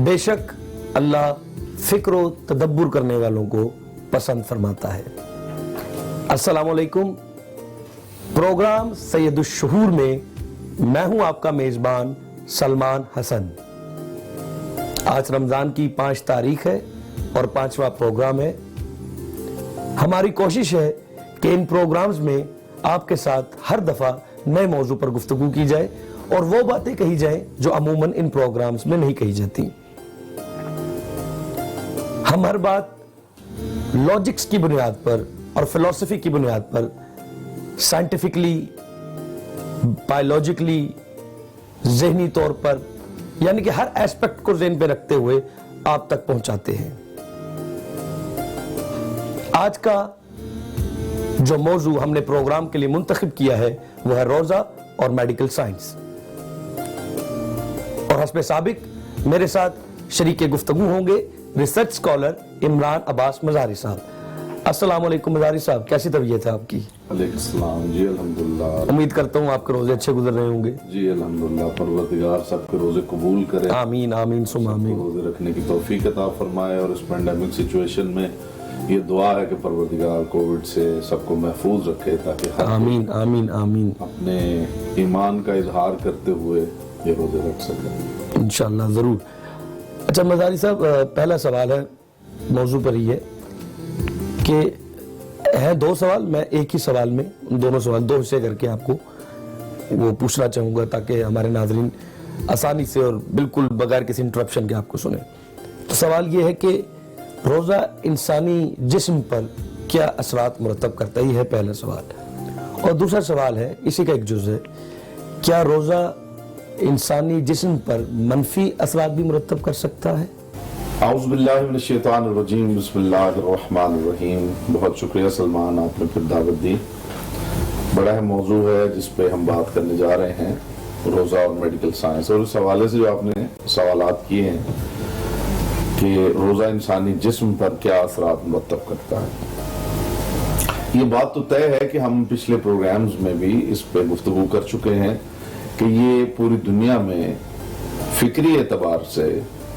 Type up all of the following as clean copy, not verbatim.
بے شک اللہ فکر و تدبر کرنے والوں کو پسند فرماتا ہے۔ السلام علیکم۔ پروگرام سید الشہور میں میں ہوں آپ کا میزبان سلمان حسن۔ آج رمضان کی 5 تاریخ ہے اور 5واں پروگرام ہے۔ ہماری کوشش ہے کہ ان پروگرامز میں آپ کے ساتھ ہر دفعہ نئے موضوع پر گفتگو کی جائے اور وہ باتیں کہی جائیں جو عموماً ان پروگرامز میں نہیں کہی جاتی۔ ہم ہر بات لاجکس کی بنیاد پر اور فلسفی کی بنیاد پر سائنٹیفکلی، بایولوجیکلی، ذہنی طور پر، یعنی کہ ہر ایسپیکٹ کو ذہن پہ رکھتے ہوئے آپ تک پہنچاتے ہیں۔ آج کا جو موضوع ہم نے پروگرام کے لیے منتخب کیا ہے وہ ہے روزہ اور میڈیکل سائنس، اور حسب سابق میرے ساتھ شریک گفتگو ہوں گے ریسرچ اسکالر عمران عباس مزاری صاحب۔ السلام علیکم مزاری صاحب، کیسی طبیعت ہے آپ کی؟ علیکم السلام جی، الحمدللہ۔ امید کرتا ہوں آپ کے روزے اچھے گزر رہے ہوں گے۔ جی الحمدللہ، پروردگار سب کے روزے قبول کرے، آمین آمین ثم آمین۔ روزے رکھنے کی توفیق عطا فرمائے، اور اس پینڈیمک سچویشن میں یہ دعا ہے کہ پروردگار کووڈ سے سب کو محفوظ رکھے، تاکہ آمین آمین آمین اپنے ایمان کا اظہار کرتے ہوئے یہ روزے رکھ سکیں انشاءاللہ ضرور۔ اچھا مزاری صاحب، پہلا سوال ہے موضوع پر ہی ہے کہ ہیں 2 سوال، میں ایک ہی سوال میں دونوں سوال 2 حصے کر کے آپ کو وہ پوچھنا چاہوں گا تاکہ ہمارے ناظرین آسانی سے اور بالکل بغیر کسی انٹرپشن کے آپ کو سنیں۔ تو سوال یہ ہے کہ روزہ انسانی جسم پر کیا اثرات مرتب کرتا ہے، یہ ہے پہلا سوال۔ اور دوسرا سوال ہے اسی کا ایک جز ہے، کیا روزہ انسانی جسم پر منفی اثرات بھی مرتب کر سکتا ہے؟ اعوذ باللہ من الشیطان الرجیم، بسم اللہ الرحمن الرحیم۔ بہت شکریہ سلمان، آپ نے پھر دعوت دی۔ بڑا اہم موضوع ہے جس پہ ہم بات کرنے جا رہے ہیں، روزہ اور میڈیکل سائنس۔ اور اس حوالے سے جو آپ نے سوالات کیے ہیں کہ روزہ انسانی جسم پر کیا اثرات مرتب کرتا ہے، یہ بات تو طے ہے کہ ہم پچھلے پروگرامز میں بھی اس پہ گفتگو کر چکے ہیں کہ یہ پوری دنیا میں فکری اعتبار سے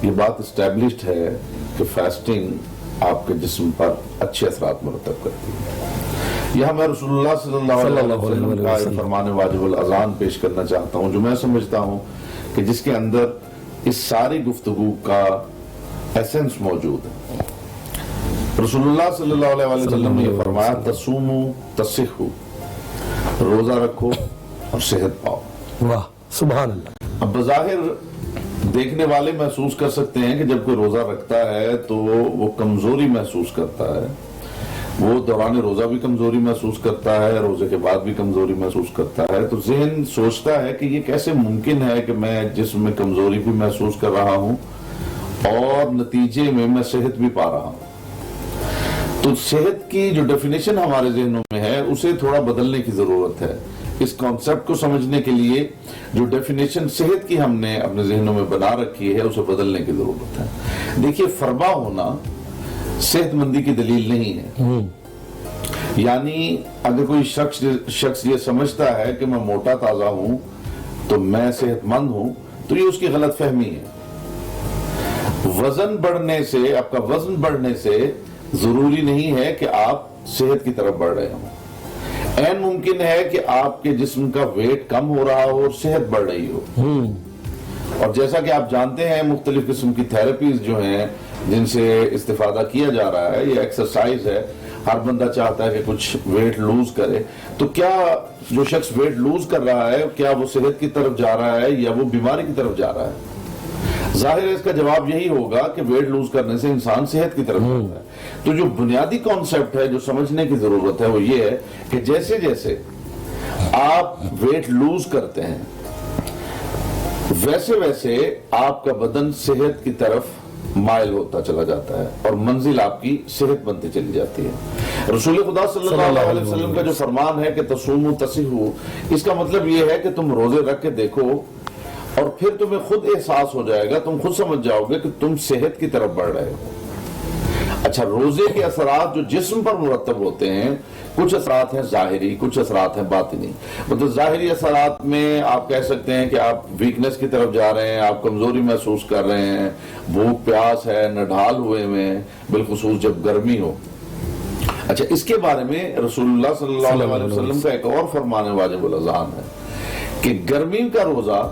یہ بات اسٹیبلشڈ ہے کہ فاسٹنگ آپ کے جسم پر اچھے اثرات مرتب کرتی ہے۔ یہاں میں رسول اللہ صلی اللہ علیہ وسلم کا ایک فرمان واجب الاذان پیش کرنا چاہتا ہوں، جو میں سمجھتا ہوں کہ جس کے اندر اس ساری گفتگو کا ایسنس موجود ہے۔ رسول اللہ صلی اللہ علیہ وسلم نے یہ فرمایا، تصوموا تصحوا، روزہ رکھو اور صحت پاؤ۔ واہ سبحان اللہ۔ اب بظاہر دیکھنے والے محسوس کر سکتے ہیں کہ جب کوئی روزہ رکھتا ہے تو وہ کمزوری محسوس کرتا ہے، وہ دوران روزہ بھی کمزوری محسوس کرتا ہے، روزے کے بعد بھی کمزوری محسوس کرتا ہے، تو ذہن سوچتا ہے کہ یہ کیسے ممکن ہے کہ میں جسم میں کمزوری بھی محسوس کر رہا ہوں اور نتیجے میں صحت بھی پا رہا ہوں۔ تو صحت کی جو ڈیفینیشن ہمارے ذہنوں میں ہے اسے تھوڑا بدلنے کی ضرورت ہے۔ اس کانسیپٹ کو سمجھنے کے لیے جو ڈیفینیشن صحت کی ہم نے اپنے ذہنوں میں بنا رکھی ہے اسے بدلنے کی ضرورت ہے۔ دیکھیے، فربا ہونا صحت مندی کی دلیل نہیں ہے۔ یعنی اگر کوئی شخص یہ سمجھتا ہے کہ میں موٹا تازہ ہوں تو میں صحت مند ہوں، تو یہ اس کی غلط فہمی ہے۔ وزن بڑھنے سے، آپ کا وزن بڑھنے سے ضروری نہیں ہے کہ آپ صحت کی طرف بڑھ رہے ہوں۔ این ممکن ہے کہ آپ کے جسم کا ویٹ کم ہو رہا ہو اور صحت بڑھ رہی ہو۔ اور جیسا کہ آپ جانتے ہیں، مختلف قسم کی تھیراپیز جو ہیں جن سے استفادہ کیا جا رہا ہے، یہ ایکسرسائز ہے، ہر بندہ چاہتا ہے کہ کچھ ویٹ لوز کرے، تو کیا جو شخص ویٹ لوز کر رہا ہے کیا وہ صحت کی طرف جا رہا ہے یا وہ بیماری کی طرف جا رہا ہے؟ ظاہر ہے اس کا جواب یہی ہوگا کہ ویٹ لوز کرنے سے انسان صحت کی طرف جاتا ہے۔ تو جو بنیادی کانسیپٹ ہے جو سمجھنے کی ضرورت ہے وہ یہ ہے کہ جیسے جیسے آپ ویٹ لوز کرتے ہیں ویسے ویسے آپ کا بدن صحت کی طرف مائل ہوتا چلا جاتا ہے اور منزل آپ کی صحت بنتی چلی جاتی ہے۔ رسول خدا صلی اللہ علیہ وسلم کا جو فرمان ہے کہ تصوموا تصحوا، اس کا مطلب یہ ہے کہ تم روزے رکھ کے دیکھو اور پھر تمہیں خود احساس ہو جائے گا، تم خود سمجھ جاؤ گے کہ تم صحت کی طرف بڑھ رہے ہو۔ اچھا روزے کے اثرات جو جسم پر مرتب ہوتے ہیں، کچھ اثرات ہیں ظاہری، کچھ اثرات ہیں باطنی. مطلب ظاہری اثرات میں آپ کہہ سکتے ہیں کہ آپ ویکنس کی طرف جا رہے ہیں، آپ کمزوری محسوس کر رہے ہیں، بھوک پیاس ہے، نڈھال ہوئے میں، بالخصوص جب گرمی ہو. اچھا اس کے بارے میں رسول اللہ صلی اللہ علیہ وسلم کا ایک اور فرمان واجب الاذان ہے کہ گرمی کا روزہ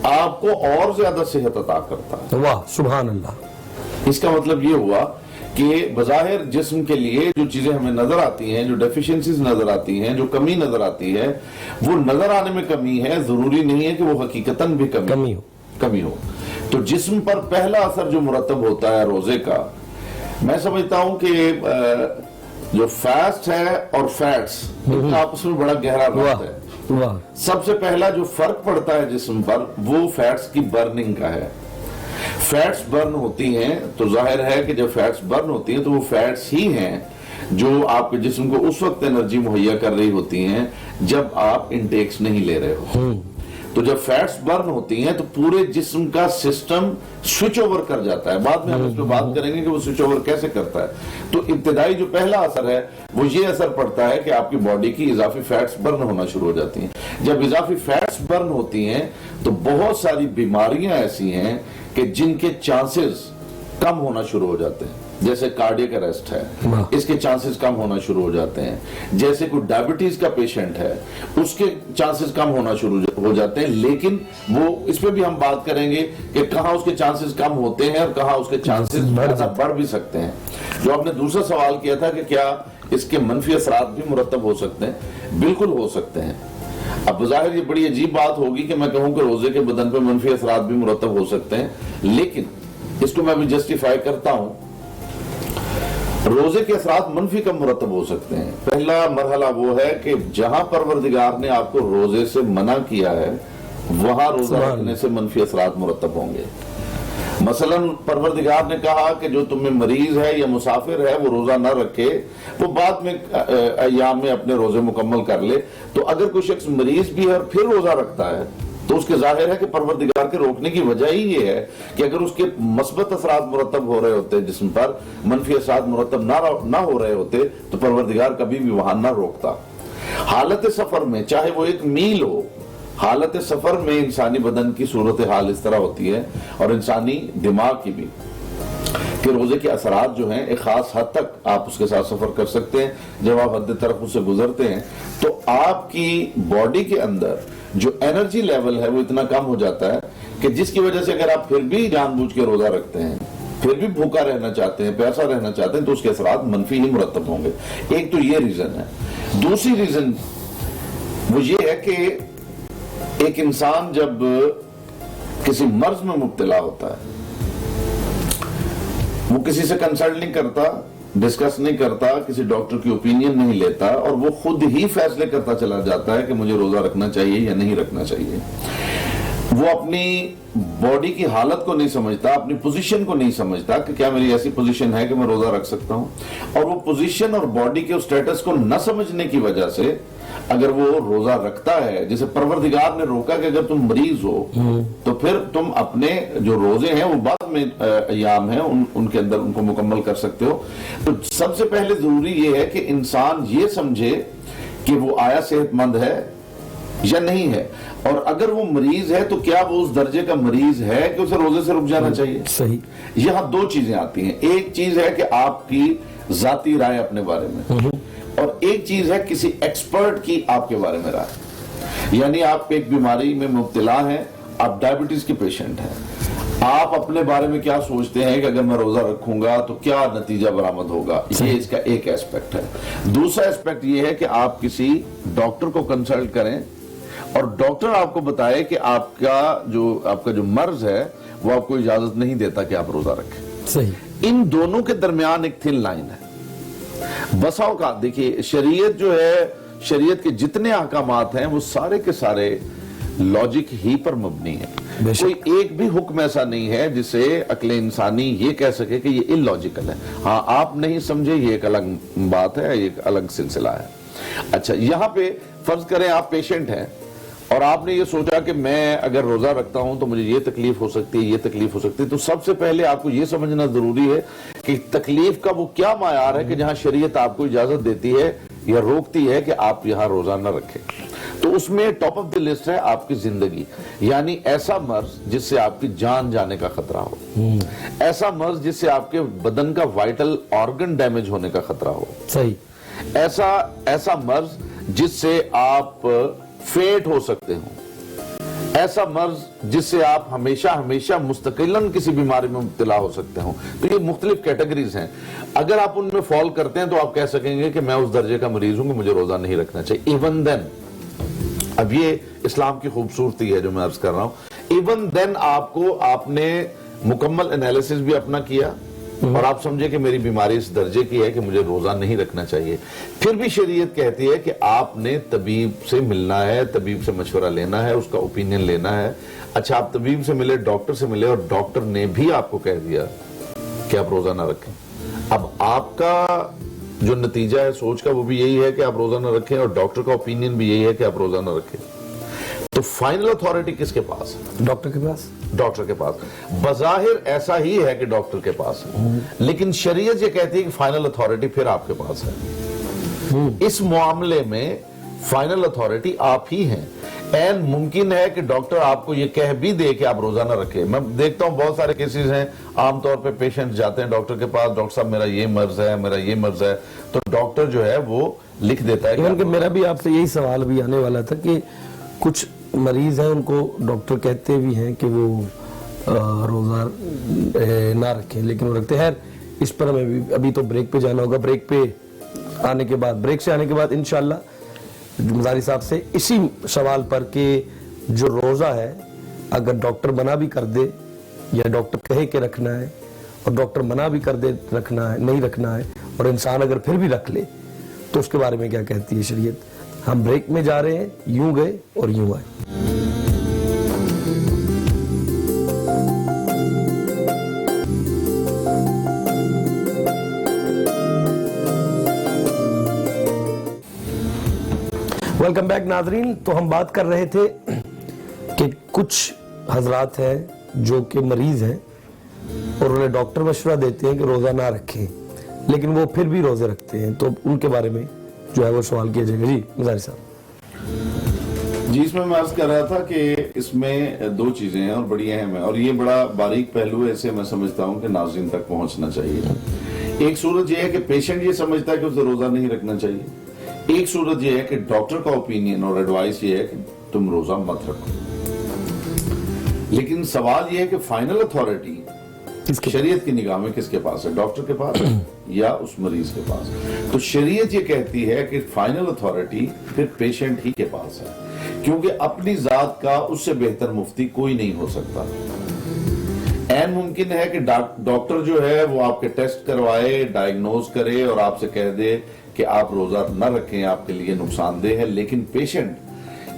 آپ کو اور زیادہ صحت عطا کرتا ہے. واہ سبحان اللہ. اس کا مطلب یہ ہوا کہ بظاہر جسم کے لیے جو چیزیں ہمیں نظر آتی ہیں، جو ڈیفیشنسیز نظر آتی ہیں، جو کمی نظر آتی ہے، وہ نظر آنے میں کمی ہے، ضروری نہیں ہے کہ وہ حقیقتاً بھی کمی ہو. تو جسم پر پہلا اثر جو مرتب ہوتا ہے روزے کا، میں سمجھتا ہوں کہ جو فاسٹ ہے اور فیٹس ان کا آپس میں بڑا گہرا ربط ہے. سب سے پہلا جو فرق پڑتا ہے جسم پر وہ فیٹس کی برننگ کا ہے. فیٹس برن ہوتی ہیں تو ظاہر ہے کہ جب فیٹس برن ہوتی ہیں تو وہ فیٹس ہی ہیں جو آپ کے جسم کو اس وقت انرجی مہیا کر رہی ہوتی ہیں جب آپ انٹیکس نہیں لے رہے ہو. تو جب فیٹس برن ہوتی ہیں تو پورے جسم کا سسٹم سوئچ اوور کر جاتا ہے. بعد میں ہم اس پہ بات کریں گے کہ وہ سوئچ اوور کیسے کرتا ہے. تو ابتدائی جو پہلا اثر ہے وہ یہ اثر پڑتا ہے کہ آپ کی باڈی کی اضافی فیٹس برن ہونا شروع ہو جاتی ہیں. جب اضافی فیٹس برن ہوتی ہیں تو بہت ساری بیماریاں ایسی ہیں کہ جن کے چانسز کم ہونا شروع ہو جاتے ہیں. جیسے کارڈیک اریسٹ ہے، اس کے چانسز کم ہونا شروع ہو جاتے ہیں. جیسے کوئی ڈائبٹیز کا پیشنٹ ہے، اس کے چانسز کم ہونا شروع ہو جاتے ہیں. لیکن وہ اس پہ بھی ہم بات کریں گے کہ کہاں اس کے چانسز کم ہوتے ہیں اور کہاں اس کے چانسز بڑھ بھی سکتے ہیں. جو آپ نے دوسرا سوال کیا تھا کہ کیا اس کے منفی اثرات بھی مرتب ہو سکتے ہیں، بالکل ہو سکتے ہیں. اب بظاہر یہ بڑی عجیب بات ہوگی کہ میں کہوں کہ روزے کے بدن پہ منفی اثرات بھی مرتب ہو سکتے ہیں، لیکن اس کو میں بھی جسٹیفائی کرتا ہوں. روزے کے اثرات منفی کم مرتب ہو سکتے ہیں. پہلا مرحلہ وہ ہے کہ جہاں پروردگار نے آپ کو روزے سے منع کیا ہے وہاں روزہ رکھنے سے منفی اثرات مرتب ہوں گے. مثلا پروردگار نے کہا کہ جو تم میں مریض ہے یا مسافر ہے وہ روزہ نہ رکھے، وہ بعد میں ایام میں اپنے روزے مکمل کر لے. تو اگر کوئی شخص مریض بھی ہے اور پھر روزہ رکھتا ہے تو اس کے ظاہر ہے کہ پروردگار کے روکنے کی وجہ ہی یہ ہے کہ اگر اس کے مثبت اثرات مرتب ہو رہے ہوتے جسم پر، منفی اثرات مرتب نہ ہو رہے ہوتے تو پروردگار کبھی بھی وہاں نہ روکتا. حالت سفر میں چاہے وہ 1 میل ہو، حالت سفر میں انسانی بدن کی صورتحال اس طرح ہوتی ہے اور انسانی دماغ کی بھی کہ روزے کے اثرات جو ہیں ایک خاص حد تک آپ اس کے ساتھ سفر کر سکتے ہیں. جب آپ حد ترقی سے گزرتے ہیں تو آپ کی باڈی کے اندر جو انرجی لیول ہے وہ اتنا کم ہو جاتا ہے کہ جس کی وجہ سے اگر آپ پھر بھی جان بوجھ کے روزہ رکھتے ہیں، پھر بھی بھوکا رہنا چاہتے ہیں، پیاسا رہنا چاہتے ہیں، تو اس کے اثرات منفی ہی مرتب ہوں گے. ایک تو یہ ریزن ہے. دوسری ریزن وہ یہ ہے کہ ایک انسان جب کسی مرض میں مبتلا ہوتا ہے وہ کسی سے کنسلٹ نہیں کرتا، ڈسکس نہیں کرتا، کسی ڈاکٹر کی اوپینین نہیں لیتا اور وہ خود ہی فیصلے کرتا چلا جاتا ہے کہ مجھے روزہ رکھنا چاہیے یا نہیں رکھنا چاہیے. وہ اپنی باڈی کی حالت کو نہیں سمجھتا، اپنی پوزیشن کو نہیں سمجھتا کہ کیا میری ایسی پوزیشن ہے کہ میں روزہ رکھ سکتا ہوں. اور وہ پوزیشن اور باڈی کے اسٹیٹس کو نہ سمجھنے کی وجہ سے اگر وہ روزہ رکھتا ہے، جسے پروردگار نے روکا کہ اگر تم مریض ہو تو پھر تم اپنے جو روزے ہیں وہ بعد میں ایام ہیں ان کے اندر ان کو مکمل کر سکتے ہو. تو سب سے پہلے ضروری یہ ہے کہ انسان یہ سمجھے کہ وہ آیا صحت مند ہے یا نہیں ہے، اور اگر وہ مریض ہے تو کیا وہ اس درجے کا مریض ہے کہ اسے روزے سے رک جانا چاہیے. صحیح. یہاں 2 چیزیں آتی ہیں. ایک چیز ہے کہ آپ کی ذاتی رائے اپنے بارے میں، اور ایک چیز ہے کسی ایکسپرٹ کی آپ کے بارے میں رائے. یعنی آپ ایک بیماری میں مبتلا ہیں، آپ ڈائبٹیز کے پیشنٹ ہیں، آپ اپنے بارے میں کیا سوچتے ہیں کہ اگر میں روزہ رکھوں گا تو کیا نتیجہ برآمد ہوگا. یہ اس کا ایک ایسپیکٹ ہے. دوسرا ایسپیکٹ یہ ہے کہ آپ کسی ڈاکٹر کو کنسلٹ کریں اور ڈاکٹر آپ کو بتائے کہ آپ کا جو مرض ہے وہ آپ کو اجازت نہیں دیتا کہ آپ روزہ رکھیں. صحیح. ان دونوں کے درمیان ایک تھن لائن ہے. بسا اوقات دیکھیے شریعت جو ہے، شریعت کے جتنے احکامات ہیں وہ سارے کے سارے لاجک ہی پر مبنی ہے. کوئی ایک بھی حکم ایسا نہیں ہے جسے عقل انسانی یہ کہہ سکے کہ یہ ان لاجیکل ہے. ہاں آپ نہیں سمجھے یہ ایک الگ بات ہے، ایک الگ سلسلہ ہے. اچھا یہاں پہ فرض کریں آپ پیشنٹ ہیں اور آپ نے یہ سوچا کہ میں اگر روزہ رکھتا ہوں تو مجھے یہ تکلیف ہو سکتی ہے، یہ تکلیف ہو سکتی ہے، تو سب سے پہلے آپ کو یہ سمجھنا ضروری ہے کہ تکلیف کا وہ کیا معیار ہے کہ جہاں شریعت آپ کو اجازت دیتی ہے یا روکتی ہے کہ آپ یہاں روزہ نہ رکھیں. تو اس میں ٹاپ آف دی لسٹ ہے آپ کی زندگی، یعنی ایسا مرض جس سے آپ کی جان جانے کا خطرہ ہو، ایسا مرض جس سے آپ کے بدن کا وائٹل آرگن ڈیمیج ہونے کا خطرہ ہو، صحیح، ایسا مرض جس سے آپ فیٹ ہو سکتے ہوں، ایسا مرض جس سے آپ ہمیشہ مستقلاً کسی بیماری میں مبتلا ہو سکتے ہوں. تو یہ مختلف کیٹیگریز ہیں. اگر آپ ان میں فال کرتے ہیں تو آپ کہہ سکیں گے کہ میں اس درجے کا مریض ہوں کہ مجھے روزہ نہیں رکھنا چاہیے. ایون دین، اب یہ اسلام کی خوبصورتی ہے جو میں عرض کر رہا ہوں، ایون دین آپ نے مکمل انالیسس بھی اپنا کیا اور آپ سمجھے کہ میری بیماری اس درجے کی ہے کہ مجھے روزہ نہیں رکھنا چاہیے، پھر بھی شریعت کہتی ہے کہ آپ نے طبیب سے ملنا ہے، طبیب سے مشورہ لینا ہے، اس کا اوپینین لینا ہے. اچھا، آپ طبیب سے ملے، ڈاکٹر سے ملے اور ڈاکٹر نے بھی آپ کو کہہ دیا کہ آپ روزہ نہ رکھیں. اب آپ کا جو نتیجہ ہے سوچ کا وہ بھی یہی ہے کہ آپ روزہ نہ رکھیں اور ڈاکٹر کا اوپینین بھی یہی ہے کہ آپ روزہ نہ رکھیں. تو فائنل اتھارٹی کس کے پاس ہے؟ ڈاکٹر کے پاس. ڈاکٹر کے پاس. بظاہر ایسا ہی ہے کہ ڈاکٹر کے پاس ہے، لیکن شریعت یہ کہتی ہے کہ فائنل اتھارٹی پھر آپ کے پاس ہے. اس معاملے میں فائنل اتھارٹی آپ ہی ہیں. این ممکن ہے کہ ڈاکٹر آپ کو یہ کہہ بھی دے کہ آپ روزہ نہ رکھیں. میں دیکھتا ہوں بہت سارے کیسز ہیں، عام طور پہ پیشنٹ جاتے ہیں ڈاکٹر کے پاس، ڈاکٹر صاحب میرا یہ مرض ہے، میرا یہ مرض ہے، تو ڈاکٹر جو ہے وہ لکھ دیتا ہے کہ میرا بھی آپ سے یہی سوال بھی آنے والا تھا کہ کچھ مریض ہیں ان کو ڈاکٹر کہتے بھی ہیں کہ وہ روزہ نہ رکھیں لیکن وہ رکھتے ہیں. اس پر ہمیں ابھی تو بریک پہ جانا ہوگا. بریک سے آنے کے بعد انشاءاللہ مزاری صاحب سے اسی سوال پر کہ جو روزہ ہے اگر ڈاکٹر منع بھی کر دے یا ڈاکٹر کہے کہ رکھنا ہے اور ڈاکٹر منع بھی کر دے رکھنا ہے، نہیں رکھنا ہے، اور انسان اگر پھر بھی رکھ لے تو اس کے بارے میں کیا کہتی ہے شریعت. ہم بریک میں جا رہے ہیں، یوں گئے اور یوں آئے. ویلکم بیک ناظرین. تو ہم بات کر رہے تھے کہ کچھ حضرات ہیں جو کہ مریض ہیں اور انہیں ڈاکٹر مشورہ دیتے ہیں کہ روزہ نہ رکھیں لیکن وہ پھر بھی روزے رکھتے ہیں. تو ان کے بارے میں جو ہے وہ سوال کیا جائے گا. جی مزاری صاحب. جی، اس میں عرض کر رہا تھا کہ اس میں دو چیزیں ہیں اور بڑی اہم ہیں اور یہ بڑا باریک پہلو ہے، اسے میں سمجھتا ہوں کہ ناظرین تک پہنچنا چاہیے. ایک صورت یہ ہے کہ پیشنٹ یہ سمجھتا ہے کہ اسے روزہ نہیں رکھنا چاہیے. ایک صورت یہ ہے کہ ڈاکٹر کا اوپینین اور ایڈوائس یہ ہے کہ تم روزہ مت رکھو. لیکن سوال یہ ہے کہ فائنل اتھارٹی شریعت کی نگاہ میں کس کے پاس ہے؟ ڈاکٹر کے پاس یا اس مریض کے پاس؟ تو شریعت یہ کہتی ہے کہ فائنل اتھارٹی پھر پیشنٹ ہی کے پاس ہے، کیونکہ اپنی ذات کا اس سے بہتر مفتی کوئی نہیں ہو سکتا. این ممکن ہے کہ ڈاکٹر جو ہے وہ آپ کے ٹیسٹ کروائے، ڈائگنوز کرے اور آپ سے کہہ دے کہ آپ روزہ نہ رکھیں، آپ کے لیے نقصان دہ ہے. لیکن پیشنٹ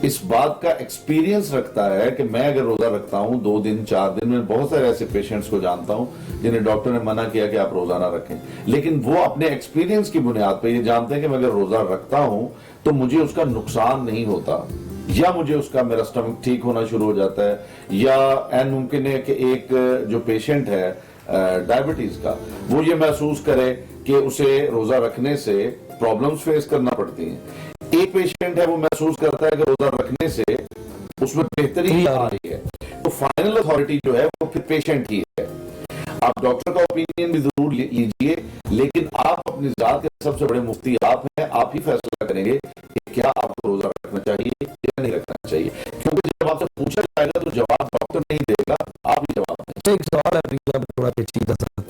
اس بات کا ایکسپیرینس رکھتا ہے کہ میں اگر روزہ رکھتا ہوں 2 دن 4 دن، میں بہت سارے ایسے پیشنٹس کو جانتا ہوں جنہیں ڈاکٹر نے منع کیا کہ آپ روزہ نہ رکھیں، لیکن وہ اپنے ایکسپیرینس کی بنیاد پہ یہ جانتے ہیں کہ میں اگر روزہ رکھتا ہوں تو مجھے اس کا نقصان نہیں ہوتا، یا مجھے اس کا میرا سٹمک ٹھیک ہونا شروع ہو جاتا ہے. یا این ممکن ہے کہ ایک جو پیشنٹ ہے ڈائبٹیز کا، وہ یہ محسوس کرے کہ اسے روزہ رکھنے سے پرابلمز فیس کرنا پڑتی ہیں. ایک پیشنٹ ہے وہ محسوس کرتا ہے کہ روزہ رکھنے سے اس میں بہتری آ رہی ہے. تو فائنل اتھارٹی جو ہے وہ پھر پیشنٹ کی ہے. آپ ڈاکٹر کا اوپینین بھی ضرور لیجئے، لیکن آپ اپنی ذات کے سب سے بڑے مفتی آپ ہیں. آپ ہی فیصلہ کریں گے کہ کیا آپ کو روزہ رکھنا چاہیے یا نہیں رکھنا چاہیے، کیونکہ جب آپ سے پوچھا جائے گا تو جواب ڈاکٹر نہیں دے گا، آپ ہی جواب دیں. ایک سوال ہے تھوڑا پیچیدہ سا.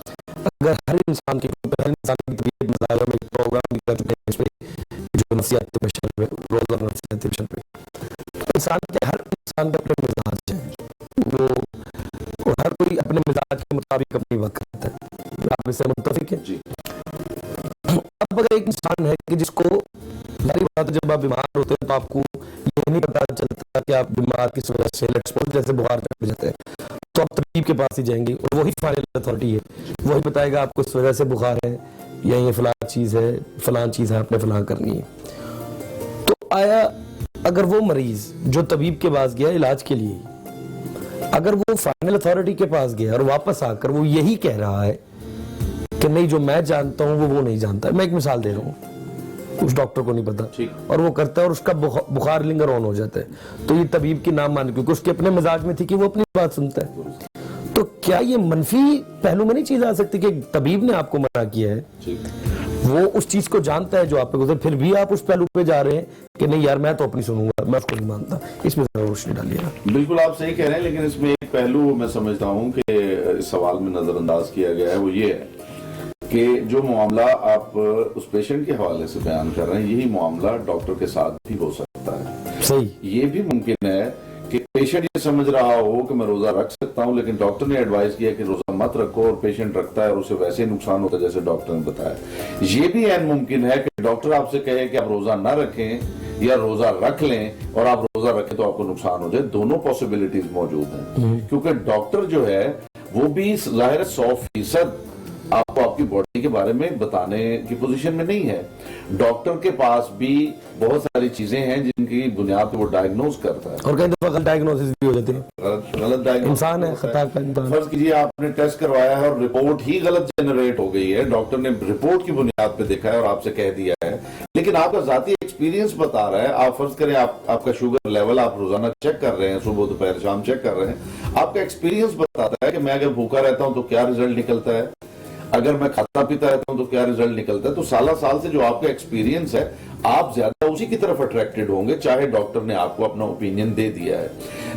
اگر ہر انسان کی طبیعت مزاج میں ایک پروگرام کر چکے ہیں اس پہ جو نفسیاتی مشن پہ، روزہ نفسیاتی مشن پہ، ہر انسان کے اپنے مزاج ہیں، وہ ہر کوئی اپنے مزاج کے مطابق اپنی وقت کرتا ہے. آپ اس سے متفق ہیں؟ جی. اب اگر ایک انسان ہے کہ جس کو ظاہری بات ہے جب آپ بیمار ہوتے ہیں تو آپ کو یہ نہیں پتا چلتا کہ آپ بیمار کس وجہ سے، جیسے بخار چڑھ جاتا ہے تو آپ طبیب کے پاس ہی جائیں گے اور وہی فائنل اتھارٹی ہے، وہی بتائے گا آپ کو اس وجہ سے بخار ہے یا یہ فلاں چیز ہے، فلاں چیز ہے، آپ نے فلاں کرنی ہے. تو آیا اگر وہ مریض جو طبیب کے پاس گیا علاج کے لیے، اگر وہ فائنل اتھارٹی کے پاس گیا اور واپس آ کر وہ یہی کہہ رہا ہے کہ نہیں جو میں جانتا ہوں وہ نہیں جانتا، میں ایک مثال دے رہا ہوں، اس ڈاکٹر کو نہیں پتا اور وہ کرتا ہے اور اس کا بخار لنگر آن ہو جاتا ہے، تو یہ طبیب کی نام مان، کیونکہ اس کے اپنے مزاج میں تھی کہ وہ اپنی بات سنتا ہے، تو کیا یہ منفی پہلو میں نہیں چیز آ سکتی کہ طبیب نے آپ کو منع کیا ہے، وہ اس چیز کو جانتا ہے جو آپ پہ گزر، پھر بھی آپ اس پہلو پہ جا رہے ہیں کہ نہیں یار میں تو اپنی سنوں گا، میں اس کو نہیں مانتا؟ اس میں ذرا روشنی ڈالیے گا۔ بالکل آپ صحیح کہہ رہے ہیں، لیکن اس میں ایک پہلو میں سمجھتا ہوں کہ اس سوال میں نظر انداز کیا گیا ہے، وہ یہ ہے کہ جو معاملہ آپ اس پیشنٹ کے حوالے سے بیان کر رہے ہیں یہی معاملہ ڈاکٹر کے ساتھ بھی ہو سکتا ہے۔ صحیح، یہ بھی ممکن ہے کہ پیشنٹ یہ سمجھ رہا ہو کہ میں روزہ رکھ سکتا ہوں، لیکن ڈاکٹر نے ایڈوائز کیا کہ روزہ مت رکھو، اور پیشنٹ رکھتا ہے اور اسے ویسے نقصان ہوتا ہے جیسے ڈاکٹر نے بتایا۔ یہ بھی عین ممکن ہے کہ ڈاکٹر آپ سے کہے کہ آپ روزہ نہ رکھیں یا روزہ رکھ لیں اور آپ روزہ رکھیں تو آپ کو نقصان ہو جائے، دونوں پاسبلٹیز موجود ہیں، کیونکہ ڈاکٹر جو ہے وہ بھی ظاہر 100% آپ کو آپ کی باڈی کے بارے میں بتانے کی پوزیشن میں نہیں ہے۔ ڈاکٹر کے پاس بھی بہت ساری چیزیں ہیں جن کی بنیاد پہ وہ ڈائگنوز کرتا ہے، اور کئی دفعہ غلط ڈائگنوسس بھی ہو جاتے ہیں، غلط ڈائگنوز انسان ہے، خطا کا انسان۔ فرض کیجیے آپ نے ٹیسٹ کروایا ہے اور رپورٹ ہی غلط جنریٹ ہو گئی ہے، ڈاکٹر نے رپورٹ کی بنیاد پہ دیکھا ہے اور آپ سے کہہ دیا ہے، لیکن آپ کا ذاتی ایکسپیرینس بتا رہا ہے، آپ فرض کریں آپ کا شوگر لیول آپ روزانہ چیک کر رہے ہیں، صبح دوپہر شام چیک کر رہے ہیں، آپ کا ایکسپیرینس بتاتا ہے کہ میں اگر بھوکا رہتا ہوں تو کیا رزلٹ نکلتا ہے، اگر میں کھاتا پیتا رہتا ہوں تو کیا رزلٹ نکلتا ہے، تو سالہ سال سے جو آپ کا ایکسپیرینس ہے آپ زیادہ اسی کی طرف اٹریکٹڈ ہوں گے، چاہے ڈاکٹر نے آپ کو اپنا اوپینین دے دیا ہے۔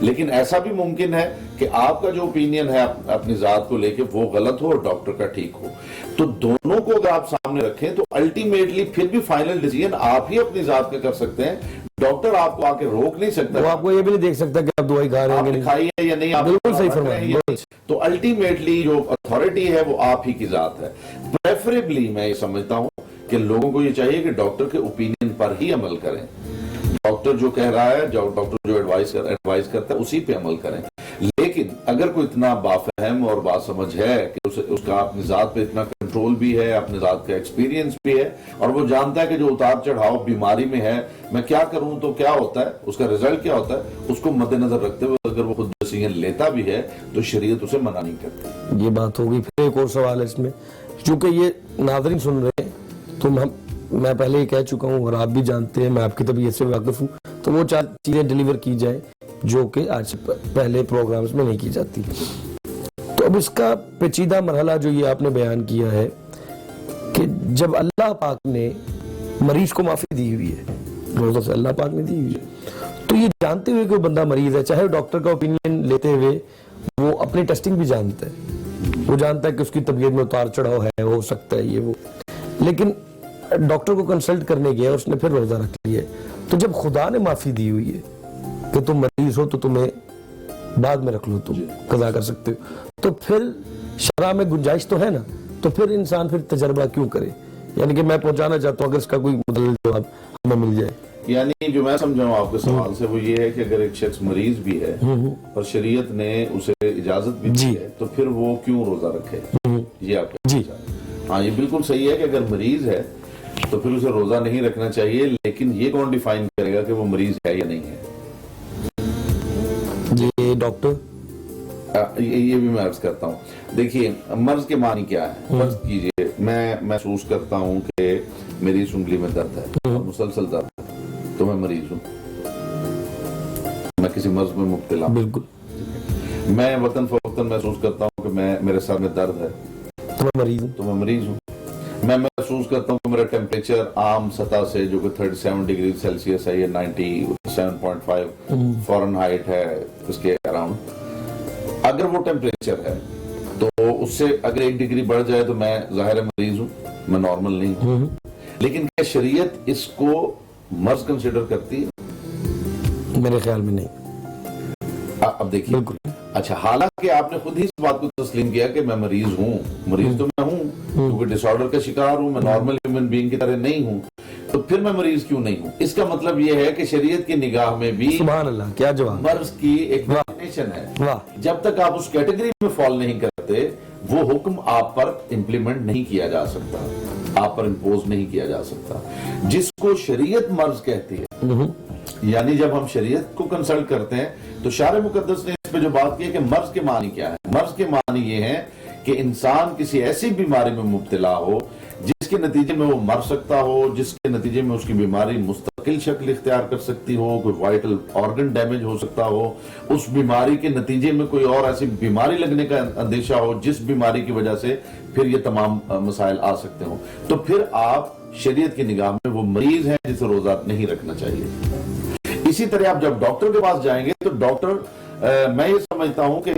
لیکن ایسا بھی ممکن ہے کہ آپ کا جو اوپینین ہے اپنی ذات کو لے کے وہ غلط ہو اور ڈاکٹر کا ٹھیک ہو، تو دونوں کو اگر آپ سامنے رکھیں تو الٹیمیٹلی پھر بھی فائنل ڈیسیژن آپ ہی اپنی ذات کا کر سکتے ہیں، ڈاکٹر آپ کو آ کے روک نہیں سکتا، وہ آپ کو یہ بھی نہیں دیکھ سکتا کہ آپ دوائی کھا رہے ہیں، کھائی ہے یا نہیں، آپ بالکل صحیح فرمایا۔ تو الٹیمیٹلی جو اتھارٹی ہے وہ آپ ہی کی ذات ہے۔ پریفریبلی میں یہ سمجھتا ہوں کہ لوگوں کو یہ چاہیے کہ ڈاکٹر کے اوپینین پر ہی عمل کریں، ڈاکٹر جو کہہ رہا ہے، ڈاکٹر جو ایڈوائز کرتا ہے اسی پہ عمل کریں، لیکن اگر کوئی اتنا بافہم اور باسمجھ ہے کہ اس کا اپنی ذات پہ اتنا کنٹرول بھی ہے، اپنی ذات کا ایکسپیرینس بھی ہے، اور وہ جانتا ہے کہ جو اتار چڑھاؤ بیماری میں ہے میں کیا کروں تو کیا ہوتا ہے، اس کا رزلٹ کیا ہوتا ہے، اس کو مد نظر رکھتے ہوئے اگر وہ خود ڈیسیژن لیتا بھی ہے تو شریعت اسے منع نہیں کرتی۔ یہ بات ہوگی۔ پھر ایک اور سوال ہے اس میں، چونکہ یہ ناظرین سن رہے ہیں تو میں پہلے یہ کہہ چکا ہوں اور آپ بھی جانتے ہیں، میں آپ کی طبیعت سے واقف ہوں، تو وہ چار چیزیں ڈیلیور کی جائیں جو کہ آج پہلے پروگرامز میں نہیں کی جاتی۔ تو اب اس کا پیچیدہ مرحلہ جو یہ آپ نے بیان کیا ہے کہ جب اللہ پاک نے مریض کو معافی دی ہوئی ہے، روزہ سے اللہ پاک نے دی ہوئی ہے، تو یہ جانتے ہوئے کہ وہ بندہ مریض ہے، چاہے ڈاکٹر کا اوپینین لیتے ہوئے وہ اپنی ٹیسٹنگ بھی جانتا ہے، وہ جانتا ہے کہ اس کی طبیعت میں اتار چڑھاؤ ہے، ہو سکتا ہے یہ وہ، لیکن ڈاکٹر کو کنسلٹ کرنے گیا اس نے پھر روزہ رکھ لیا ہے، تو جب خدا نے معافی دی ہوئی ہے کہ تم مریض ہو تو تمہیں بعد میں رکھ لو، تم قضا کر سکتے ہو، تو پھر شرع میں گنجائش تو ہے نا، تو پھر انسان پھر تجربہ کیوں کرے؟ یعنی کہ میں پہنچانا چاہتا ہوں اگر اس کا کوئی مدلل جواب ہمیں مل جائے۔ یعنی جو میں سمجھا ہوں آپ کے سوال سے وہ یہ ہے کہ اگر ایک شخص مریض بھی ہے اور شریعت نے اسے اجازت بھی دی ہے تو پھر وہ کیوں روزہ رکھے، یہ آپ کا ہاں یہ بالکل صحیح ہے کہ اگر مریض ہے تو پھر اسے روزہ نہیں رکھنا چاہیے، لیکن یہ کون ڈیفائن کرے گا کہ وہ مریض ہے یا نہیں ہے؟ جی ڈاکٹر یہ بھی میں عرض کرتا ہوں، دیکھیے مرض کے معنی کیا ہے؟ فرض کیجئے میں محسوس کرتا ہوں کہ میری سنگلی میں درد ہے اور مسلسل درد ہے تو میں مریض ہوں، میں کسی مرض میں مبتلا ہوں۔ بالکل۔ میں وقتاً فوقتاً محسوس کرتا ہوں کہ میرے سر میں درد ہے تو میں مریض ہوں، تو میں مریض ہوں۔ میں محسوس کرتا ہوں کہ میرا ٹیمپریچر عام سطح سے جو کہ 37 ڈگری سیلسیس ہے یا 97.5 فارن ہائٹ ہے اس کے اراؤنڈ، اگر وہ ٹیمپریچر ہے تو اس سے اگر 1 ڈگری بڑھ جائے تو میں ظاہر مریض ہوں، میں نارمل نہیں ہوں، لیکن کیا شریعت اس کو مرض کنسیڈر کرتی ہے؟ میرے خیال میں نہیں۔ اب دیکھیے، اچھا حالانکہ آپ نے خود ہی اس بات کو تسلیم کیا کہ میں مریض ہوں، مریض تو میں ہوں کیونکہ ڈس آرڈر کا شکار ہوں، میں نارمل ہیومن بینگ کی طرح نہیں ہوں، تو پھر میں مریض کیوں نہیں ہوں؟ اس کا مطلب یہ ہے کہ شریعت کی نگاہ میں بھی سبحان اللہ، کیا جواب، مرض کی ایک ڈیفینیشن ہے، واہ، جب تک آپ اس کیٹیگری میں فال نہیں کرتے وہ حکم آپ پر امپلیمنٹ نہیں کیا جا سکتا، آپ پر امپوز نہیں کیا جا سکتا۔ جس کو شریعت مرض کہتی ہے یعنی جب ہم شریعت کو کنسلٹ کرتے ہیں تو شارع مقدس نے اس پہ جو بات کی ہے کہ مرض کے معنی کیا ہے. مرض کے معنی یہ ہے کہ انسان کسی ایسی بیماری میں مبتلا ہو جس کے نتیجے میں وہ مر سکتا ہو, جس کے نتیجے میں اس کی بیماری مستقل شکل اختیار کر سکتی ہو, کوئی وائٹل آرگن ڈیمیج ہو سکتا ہو, اس بیماری کے نتیجے میں کوئی اور ایسی بیماری لگنے کا اندیشہ ہو جس بیماری کی وجہ سے پھر یہ تمام مسائل آ سکتے ہوں, تو پھر آپ شریعت کی نگاہ میں وہ مریض ہیں جسے روزہ نہیں رکھنا چاہیے. اسی طرح آپ جب ڈاکٹر کے پاس جائیں گے تو ڈاکٹر میں یہ سمجھتا ہوں کہ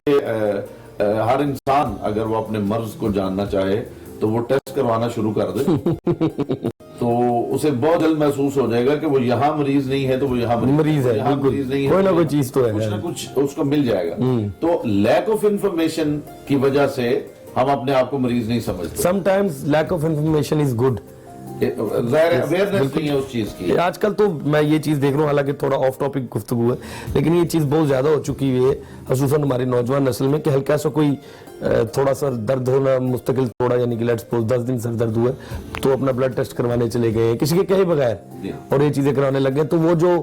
ہر انسان اگر وہ اپنے مرض کو جاننا چاہے تو وہ ٹیسٹ کروانا شروع کر دے تو اسے بہت جلد محسوس ہو جائے گا کہ وہ یہاں مریض نہیں ہے تو وہ یہاں مریض ہے, کوئی نہ کوئی چیز تو ہے, کچھ نہ کچھ اس کو مل جائے گا. تو لیک آف انفارمیشن کی وجہ سے ہم اپنے آپ کو مریض نہیں سمجھتے. Some times lack of information is good. Awareness نہیں ہے اس چیز کی. آج کل تو میں یہ چیز دیکھ رہا ہوں, حالانکہ تھوڑا آف ٹاپک گفتگو ہے, لیکن یہ چیز بہت زیادہ ہو چکی ہوئی ہے خصوصاً ہماری نوجوان نسل میں کہ ہلکا سا کوئی تھوڑا سا درد ہونا مستقل تھوڑا, یعنی کہ لیٹس سپوز 10 دن سر درد ہوا ہے تو اپنا بلڈ ٹیسٹ کروانے چلے گئے کسی کے کہے بغیر اور یہ چیزیں کرانے لگ گئے. تو وہ جو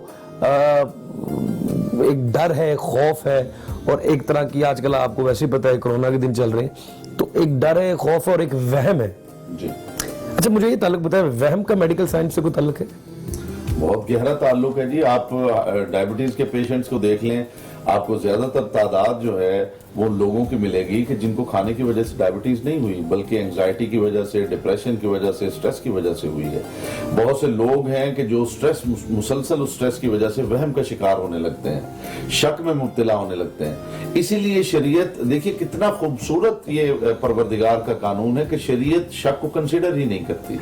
ایک ڈر ہے, خوف ہے, اور ایک طرح کی آج کل آپ کو ویسے ہی پتا ہے کرونا کے دن چل رہے ہیں, تو ایک ڈر ہے, خوف اور ایک وہم ہے. جی اچھا مجھے یہ تعلق بتائیں, وہم کا میڈیکل سائنس سے کوئی تعلق ہے؟ بہت گہرا تعلق ہے جی. آپ ڈائبٹیز کے پیشنٹس کو دیکھ لیں, آپ کو زیادہ تر تعداد جو ہے وہ لوگوں کی ملے گی کہ جن کو کھانے کی وجہ سے ڈائبٹیز نہیں ہوئی بلکہ انگزائٹی کی وجہ سے, ڈپریشن کی وجہ سے, سٹریس کی وجہ سے ہوئی ہے. بہت سے لوگ ہیں کہ جو مسلسل اس سٹریس کی وجہ سے وہم کا شکار ہونے لگتے ہیں, شک میں مبتلا ہونے لگتے ہیں. اسی لیے شریعت دیکھیے کتنا خوبصورت یہ پروردگار کا قانون ہے کہ شریعت شک کو کنسیڈر ہی نہیں کرتی.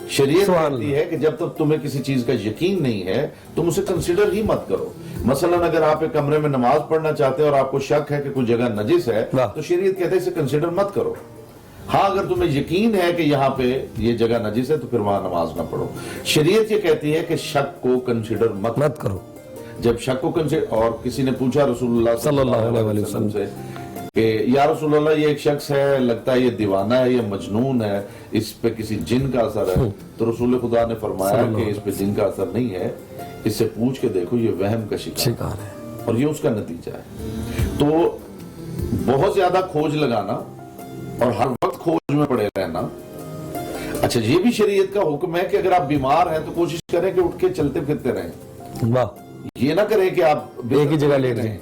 شریعت کہتی ہے کہ جب تک تمہیں کسی چیز کا یقین نہیں ہے تم اسے کنسیڈر ہی مت کرو. مثلا اگر آپ ایک کمرے میں نماز پڑھنا چاہتے ہیں اور آپ کو شک ہے کہ کوئی جگہ نجس ہے تو شریعت کہتے ہیں اسے کنسیڈر مت کرو. ہاں اگر تمہیں یقین ہے کہ یہاں پہ یہ جگہ نجس ہے تو پھر وہاں نماز نہ پڑھو. شریعت یہ کہتی ہے کہ شک کو کنسیڈر مت کرو. جب شک کو کنسیڈر, اور کسی نے پوچھا رسول اللہ صلی اللہ علیہ وسلم سے کہ یا رسول اللہ یہ ایک شخص ہے, لگتا ہے یہ دیوانہ ہے, یہ مجنون ہے, اس پہ کسی جن کا اثر ہے, تو رسول خدا نے فرمایا کہ اس پہ جن کا اثر نہیں ہے, اس سے پوچھ کے دیکھو یہ وہم کا شکار ہے اور یہ اس کا نتیجہ ہے. تو بہت زیادہ کھوج لگانا اور ہر وقت کھوج میں پڑے رہنا. اچھا یہ بھی شریعت کا حکم ہے کہ اگر آپ بیمار ہیں تو کوشش کریں کہ اٹھ کے چلتے پھرتے رہیں. یہ نہ کریں کہ آپ ایک ہی جگہ لیٹ رہیں.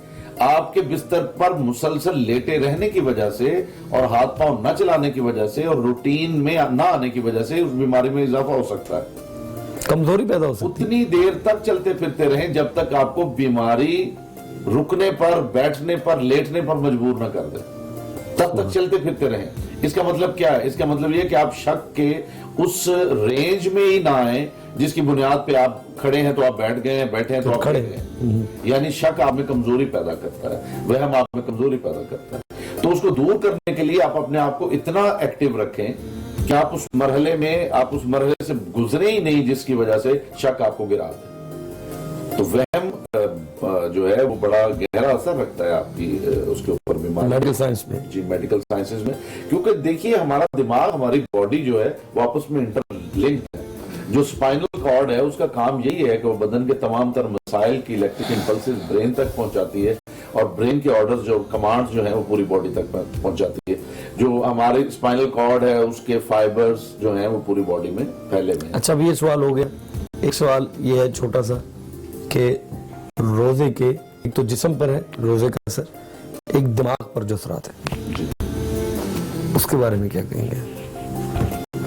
آپ کے بستر پر مسلسل لیٹے رہنے کی وجہ سے اور ہاتھ پاؤں نہ چلانے کی وجہ سے اور روٹین میں نہ آنے کی وجہ سے اس بیماری میں اضافہ ہو سکتا ہے, کمزوری پیدا ہو سکتی ہے. اتنی دیر تک چلتے پھرتے رہیں جب تک آپ کو بیماری رکنے پر, بیٹھنے پر, لیٹنے پر مجبور نہ کر دے, تب تک چلتے پھرتے رہیں. اس کا مطلب کیا ہے؟ اس کا مطلب یہ کہ آپ شک کے اس رینج میں ہی نہ آئیں جس کی بنیاد پہ آپ کھڑے ہیں تو آپ بیٹھ گئے ہیں, بیٹھے ہیں تو آپ کھڑے ہیں. یعنی شک آپ میں کمزوری پیدا کرتا ہے, وہم آپ میں کمزوری پیدا کرتا ہے. تو اس کو دور کرنے کے لیے آپ اپنے آپ کو اتنا ایکٹیو رکھیں کہ آپ اس مرحلے سے گزرے ہی نہیں جس کی وجہ سے شک آپ کو گرا دے. تو وہم جو ہے وہ بڑا گہرا اثر رکھتا ہے آپ کی اس کے اوپر بیماری میڈیکل سائنس میں. جی میڈیکل سائنسز میں, کیونکہ دیکھیے ہمارا دماغ, ہماری باڈی جو ہے وہ آپس میں انٹر لنکڈ ہے. جو اسپائنل کارڈ ہے اس کا کام یہی ہے کہ وہ بدن کے تمام تر مسائل کی الیکٹرک امپلسز برین تک پہنچاتی ہے اور برین کے آرڈرز جو کمانڈز جو ہیں وہ پوری باڈی تک پہنچاتی ہے. جو ہمارے اسپائنل کارڈ ہے اس کے فائبرز جو ہیں وہ پوری باڈی میں پھیلے ہوئے ہیں. اچھا اب یہ سوال ہو گیا. ایک سوال یہ ہے چھوٹا سا کہ روزے کے ایک تو جسم پر ہے روزے کا اثر, ایک دماغ پر جو اثرات ہیں اس کے بارے میں کیا کہیں گے؟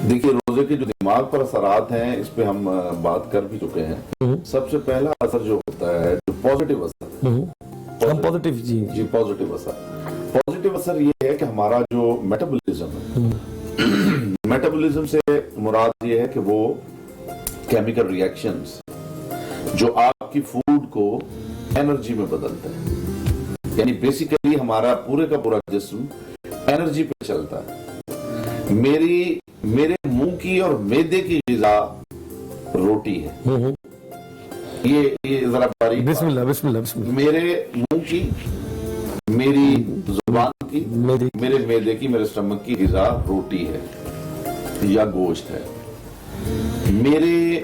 دیکھیے روزے کے جو دماغ پر اثرات ہیں اس پہ ہم بات کر بھی چکے ہیں. سب سے پہلا اثر جو ہوتا ہے جو پازیٹیو اثر, پازیٹیو اثر یہ ہے کہ ہمارا جو میٹابولزم ہے, میٹابولزم سے مراد یہ ہے کہ وہ کیمیکل ریئیکشنز جو آپ کی فوڈ کو انرجی میں بدلتا ہے. یعنی بیسیکلی ہمارا پورے کا پورا جسم انرجی پہ چلتا ہے. میرے منہ کی اور معدے کی غذا روٹی ہے. یہ ذرا باریک بسم اللہ. میرے منہ کی, میری زبان کی, میرے معدے کی, میرے اسٹمک کی غذا روٹی ہے یا گوشت ہے. میرے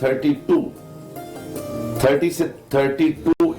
32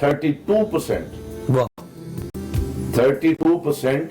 32%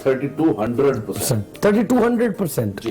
3200%। 3200%,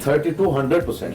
3200%।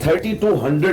3200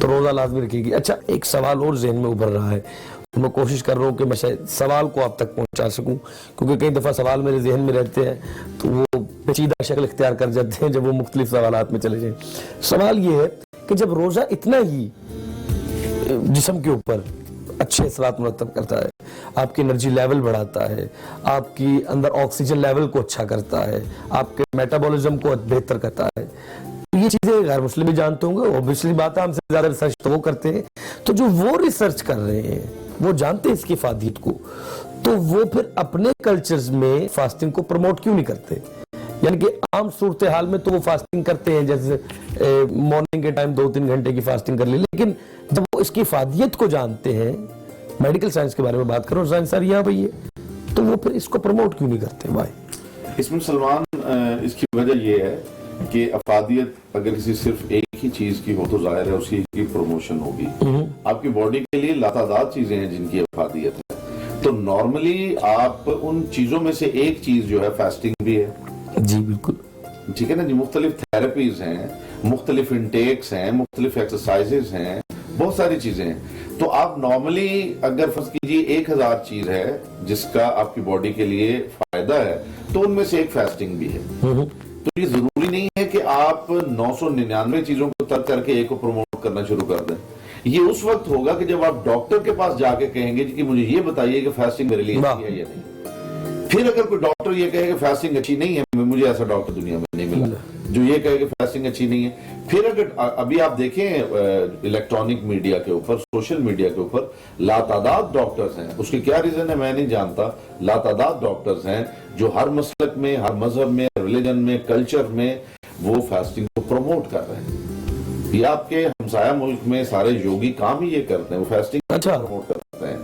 تو روزہ لازمی رکھے گی. اچھا ایک سوال اور ذہن میں ابھر رہا ہے, میں کوشش کر رہا ہوں کہ میں شاید سوال کو آپ تک پہنچا سکوں, کیونکہ کئی دفعہ سوال میرے ذہن میں رہتے ہیں تو وہ پیچیدہ شکل اختیار کر جاتے ہیں جب وہ مختلف سوالات میں چلے جائیں. سوال یہ ہے کہ جب روزہ اتنا ہی جسم کے اوپر اچھے اثرات مرتب کرتا ہے, آپ کی انرجی لیول بڑھاتا ہے, آپ کی اندر آکسیجن لیول کو اچھا کرتا ہے, آپ کے میٹابولزم کو بہتر کرتا ہے, تو یہ چیزیں غیر مسلم بھی جانتے ہوں گے. اوبویسلی بات ہے ہم سے زیادہ ریسرچ تو وہ کرتے ہیں, تو جو وہ ریسرچ کر رہے ہیں وہ جانتے ہیں اس کی افادیت کو, تو وہ پھر اپنے کلچرز میں فاسٹنگ کو پروموٹ کیوں نہیں کرتے؟ یعنی کہ عام صورتحال میں تو وہ فاسٹنگ کرتے ہیں, جیسے مارننگ کے ٹائم 2-3 گھنٹے کی فاسٹنگ کر لی, لیکن جب وہ اس کی افادیت کو جانتے ہیں, میڈیکل سائنس کے بارے میں بات کرو, سائنس سر یہاں پہ یہ, تو وہ پھر اس کو پروموٹ کیوں نہیں کرتے بھائی؟ اس میں سلمان اس کی وجہ یہ ہے کہ افادیت اگر کسی صرف ایک ہی چیز کی ہو تو ظاہر ہے اسی کی پروموشن ہوگی. آپ کی باڈی کے لیے لاتعداد چیزیں ہیں جن کی افادیت ہے, تو نارملی آپ ان چیزوں میں سے ایک چیز جو ہے فاسٹنگ بھی ہے. جی بالکل ٹھیک ہے نا جی. مختلف تھراپیز ہیں, مختلف انٹیکس ہیں, مختلف ایکسرسائزز ہیں, بہت ساری چیزیں ہیں. تو آپ نارملی اگر فرض کیجیے 1000 چیز ہے جس کا آپ کی باڈی کے لیے فائدہ ہے, تو ان میں سے ایک فاسٹنگ بھی ہے. تو یہ ضروری نہیں ہے کہ آپ 999 چیزوں کو ترک کر کے ایک کو پروموٹ کرنا شروع کر دیں. یہ اس وقت ہوگا کہ جب آپ ڈاکٹر کے پاس جا کے کہیں گے کہ مجھے یہ بتائیے کہ فاسٹنگ میرے لیے اچھی ہے یا نہیں. پھر اگر کوئی ڈاکٹر یہ کہے کہ فاسٹنگ اچھی نہیں ہے, مجھے ایسا ڈاکٹر دنیا میں نہیں ملا جو یہ کہے کہ فاسٹنگ اچھی نہیں ہے. پھر اگر ابھی آپ دیکھیں الیکٹرانک میڈیا کے اوپر, سوشل میڈیا کے اوپر لاتعداد ڈاکٹرز ہیں, اس کی کیا ریزن ہے میں نہیں جانتا, لاتعداد ڈاکٹرز ہیں جو ہر مسلک میں, ہر مذہب میں, ریلیجن میں, کلچر میں وہ فاسٹنگ کو پروموٹ کر رہے ہیں. یہ آپ کے ہمسایہ ملک میں سارے یوگی کام ہی یہ کرتے ہیں, وہ فاسٹنگ اچھا پروموٹ کرتے ہیں,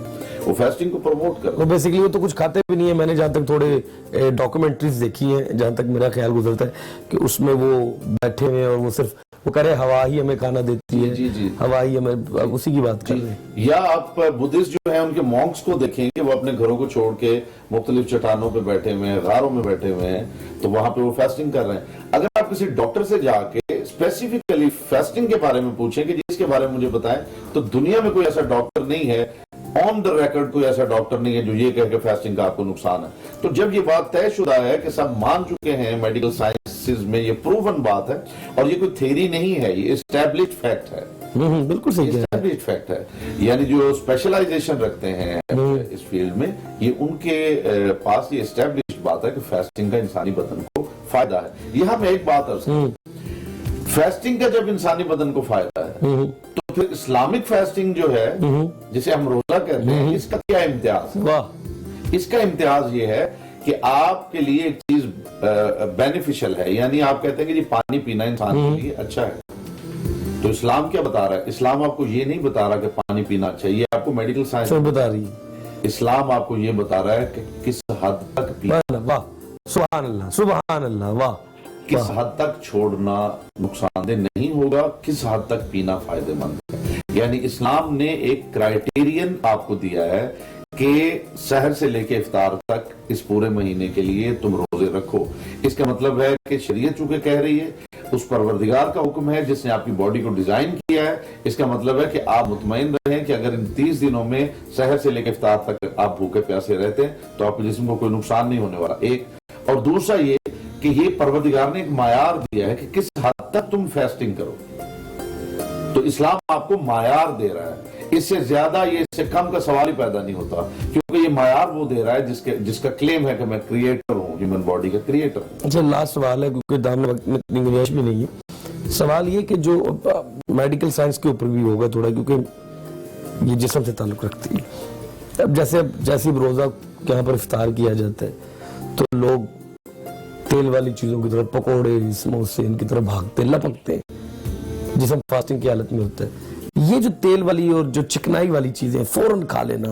وہ فاسٹنگ کو پروموٹ کرتے ہیں. بیسیکلی وہ تو کچھ کھاتے بھی نہیں ہے. میں نے جہاں تک تھوڑے ڈاکومنٹریز دیکھی ہیں, جہاں تک میرا خیال گزرتا ہے کہ اس میں وہ بیٹھے ہوئے ہیں اور وہ صرف وہ کہہ رہے ہوا ہی ہمیں کھانا دیتی ہے, جی ہوا ہی ہمیں, اسی کی بات کر رہے ہیں. یا آپ بدھسٹ جو ہیں ان کے مونکس کو دیکھیں کہ وہ اپنے گھروں کو چھوڑ کے مختلف چٹانوں پہ بیٹھے ہوئے ہیں, غاروں میں بیٹھے ہوئے ہیں, تو وہاں پہ وہ فاسٹنگ کر رہے ہیں. اگر آپ کسی ڈاکٹر سے جا کے اسپیسیفکلی فاسٹنگ کے بارے میں پوچھیں کہ جس کے بارے میں مجھے بتائیں, تو دنیا میں کوئی ایسا ڈاکٹر نہیں ہے, آن دا ریکارڈ کوئی ایسا ڈاکٹر نہیں ہے جو یہ کہے کہ فاسٹنگ کا آپ کو نقصان ہے. تو جب یہ بات طے شدہ ہے کہ سب مان چکے ہیں, میڈیکل سائنسز میں یہ پروون بات ہے, اور یہ کوئی تھیری نہیں ہے, یہ اسٹیبلشڈ فیکٹ ہے. بالکل صحیح ہے, اسٹیبلشڈ فیکٹ ہے. یعنی جو اسپیشلائزیشن رکھتے ہیں اس فیلڈ میں, یہ ان کے پاس یہ اسٹیبلشڈ بات ہے کہ فاسٹنگ کا انسانی بدن کو فائدہ ہے. یہاں میں ایک بات عرض کروں, فاسٹنگ کا جب انسانی بدن کو فائدہ ہے تو پھر اسلامک فاسٹنگ جو ہے جسے ہم روزہ کہتے ہیں, اس کا کیا امتیاز ہے؟ اس کا امتیاز یہ ہے کہ آپ کے لیے ایک چیز بینیفیشل ہے. یعنی آپ کہتے ہیں کہ جی پانی پینا انسان کے لیے اچھا ہے, تو اسلام کیا بتا رہا ہے؟ اسلام آپ کو یہ نہیں بتا رہا کہ پانی پینا اچھا ہے, یہ آپ کو میڈیکل سائنس بتا رہی ہے. اسلام آپ کو یہ بتا رہا ہے کہ کس حد تک پینا, سبحان اللہ, سبحان اللہ, واہ, کس حد تک چھوڑنا نقصان دہ نہیں ہوگا, کس حد تک پینا فائدہ مند ہے. یعنی اسلام نے ایک کرائٹیرین آپ کو دیا ہے کہ سحر سے لے کے افطار تک اس پورے مہینے کے لیے تم روزے رکھو. اس کا مطلب ہے کہ شریعت چونکہ کہہ رہی ہے, اس پروردگار کا حکم ہے جس نے آپ کی باڈی کو ڈیزائن کیا ہے, اس کا مطلب ہے کہ آپ مطمئن رہیں کہ اگر ان 30 دنوں میں سحر سے لے کے افطار تک آپ بھوکے پیاسے رہتے ہیں تو آپ کے جسم کو کوئی نقصان نہیں ہونے والا. ایک اور دوسرا یہ کہ یہ پروردگار نے ایک معیار دیا ہے کہ کس حد تک تم فاسٹنگ کرو, تو اسلام آپ کو معیار دے رہا ہے. اس سے زیادہ یہ اس سے کم کا سوال ہی پیدا نہیں ہوتا, کیونکہ یہ معیار وہ دے رہا ہے جس کا کلیم ہے کہ میں کریٹر ہوں, ہیومن باڈی کا کریٹر ہوں. اچھا لاسٹ سوال ہے, کیونکہ دامن وقت میں اتنی گنجائش بھی نہیں ہے. سوال یہ کہ جو میڈیکل سائنس کے اوپر بھی ہوگا تھوڑا, کیونکہ یہ جسم سے تعلق رکھتی ہے. اب جیسے روزہ یہاں پر افطار کیا جاتا ہے تو لوگ تیل والی چیزوں کی طرف, پکوڑے, سموسے, ان کی طرف بھاگتے, لپکتے ہیں, جسم فاسٹنگ کی حالت میں ہوتا ہے. یہ جو تیل والی اور جو چکنائی والی چیزیں فوراً کھا لینا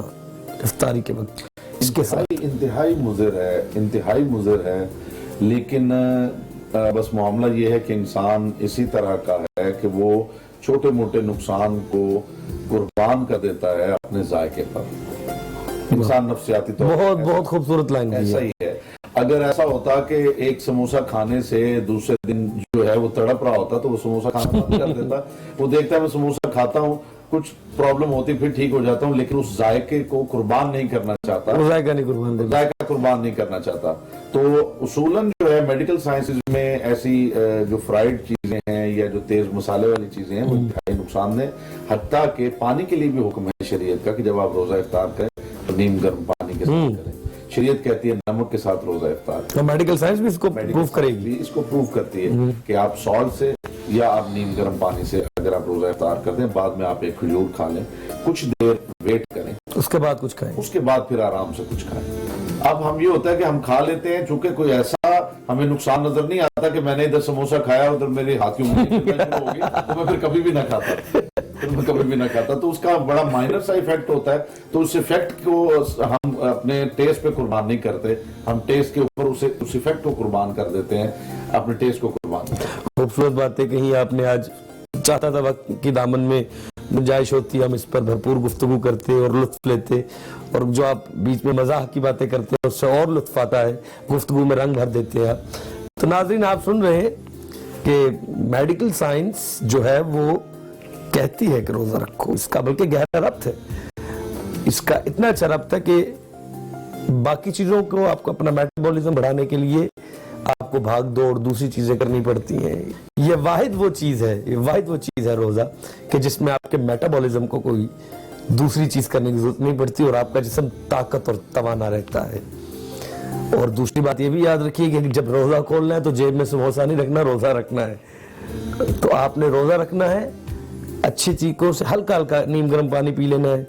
افطاری کے وقت, اس کے ساتھ انتہائی مضر ہے. لیکن بس معاملہ یہ ہے کہ انسان اسی طرح کا ہے کہ وہ چھوٹے موٹے نقصان کو قربان کر دیتا ہے اپنے ذائقے پر. انسان نفسیاتی طور بہت خوبصورت لائن ایسا ہی ہے. اگر ایسا ہوتا کہ ایک سموسہ کھانے سے دوسرے دن جو ہے وہ تڑپ رہا ہوتا تو وہ سموسہ کھانا بند کر دیتا. وہ دیکھتا ہے میں سموسہ کھاتا ہوں, کچھ پرابلم ہوتی پھر ٹھیک ہو جاتا ہوں, لیکن اس ذائقے کو قربان نہیں کرنا چاہتا, ذائقہ نہیں قربان دیتا, ذائقہ قربان نہیں کرنا چاہتا. تو اصولاً جو ہے میڈیکل سائنسز میں ایسی جو فرائیڈ چیزیں ہیں یا جو تیز مسالے والی چیزیں ہیں وہ انتہائی نقصان دہ, حتیٰ کہ پانی کے لیے بھی حکم ہے شریعت کا کہ جب آپ روزہ افطار کریں تو نیم گرم پانی کے ساتھ کریں. شریعت کہتی ہے نمک کے ساتھ روزہ افطار. تو میڈیکل سائنس بھی اس کو پروف کرے گی, اس کو پروف کرتی ہے کہ آپ سالٹ سے یا آپ نیم گرم پانی سے اگر آپ روزہ افطار کر دیں, بعد میں آپ ایک کھجور کھا لیں, کچھ دیر ویٹ کریں, اس کے بعد کچھ کھائیں, اس کے بعد پھر آرام سے کچھ کھائیں. اب ہم یہ ہوتا ہے کہ ہم کھا لیتے ہیں, چونکہ کوئی ایسا ہمیں نقصان نظر نہیں آتا کہ میں نے ادھر سموسہ کھایا ادھر میری ہاتھیوں میں شروع ہوگی تو میں پھر کبھی بھی نہ کھاتا, تو اس کا بڑا مائنر سا ایفیکٹ ہوتا ہے. تو اس ایفیکٹ کو ہم اپنے ٹیسٹ پہ قربان نہیں کرتے, ہم ٹیسٹ کے اوپر اس ایفیکٹ کو قربان کر دیتے ہیں, اپنے ٹیسٹ کو قربان کرتے ہیں. خوبصورت باتیں کہیں آپ نے آج. چاہتا تھا وقت کی دامن میں گنجائش ہوتی, ہم اس پر بھرپور گفتگو کرتے اور لطف لیتے, اور جو آپ بیچ میں مزاح کی باتیں کرتے ہیں اس سے اور لطف آتا ہے, گفتگو میں رنگ بھر دیتے ہیں. تو ناظرین آپ سن رہے ہیں کہ میڈیکل سائنس جو ہے وہ کہتی ہے کہ روزہ رکھو, اس کا بلکہ گہرا ربط ہے, اس کا اتنا اچھا ربط ہے کہ باقی چیزوں کو آپ کو اپنا میٹابولزم بڑھانے کے لیے آپ کو بھاگ دوڑ دوسری چیزیں کرنی پڑتی ہیں. یہ واحد وہ چیز ہے روزہ کہ جس میں آپ کے میٹابولزم کو کوئی دوسری چیز کرنے کی ضرورت نہیں پڑتی اور آپ کا جسم طاقت اور توانا رہتا ہے. اور دوسری بات یہ بھی یاد رکھیے کہ جب روزہ کھولنا ہے تو جیب میں سموسہ نہیں رکھنا, روزہ رکھنا ہے. تو آپ نے روزہ رکھنا ہے, اچھی چیزوں سے ہلکا ہلکا نیم گرم پانی پی لینا ہے,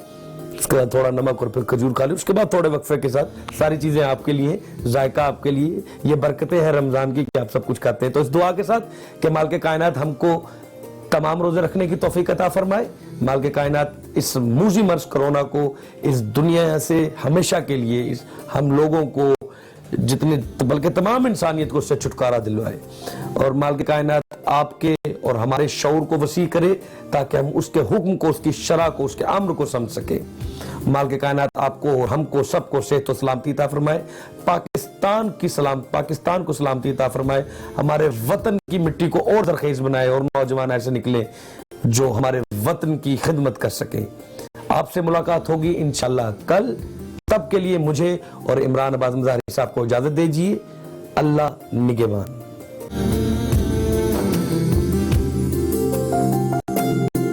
اس کے بعد تھوڑا نمک اور پھر کھجور کھا لیں, اس کے بعد تھوڑے وقفے کے ساتھ ساری چیزیں آپ کے لیے, ذائقہ آپ کے لیے. یہ برکتیں ہیں رمضان کی کہ آپ سب کچھ کھاتے ہیں. تو اس دعا کے ساتھ کہ مالک کائنات ہم کو تمام روزے رکھنے کی توفیق عطا فرمائے, مالک کائنات اس موذی مرض کرونا کو اس دنیا سے ہمیشہ کے لیے ہم لوگوں کو جتنے بلکہ تمام انسانیت کو اس سے چھٹکارا دلوائے, اور مالک کائنات آپ کے اور ہمارے شعور کو وسیع کرے تاکہ ہم اس کے حکم کو, اس کی شرع کو, اس کے امر کو سمجھ سکیں. مالک کائنات آپ کو اور ہم کو سب کو صحت و سلامتی عطا فرمائے, پاکستان کو سلامتی عطا فرمائے, ہمارے وطن کی مٹی کو اور زرخیز بنائے اور نوجوان ایسے نکلے جو ہمارے وطن کی خدمت کر سکیں. آپ سے ملاقات ہوگی انشاءاللہ کل. تب کے لیے مجھے اور عمران عباس مظاہری صاحب کو اجازت دیجیے. اللہ نگہبان.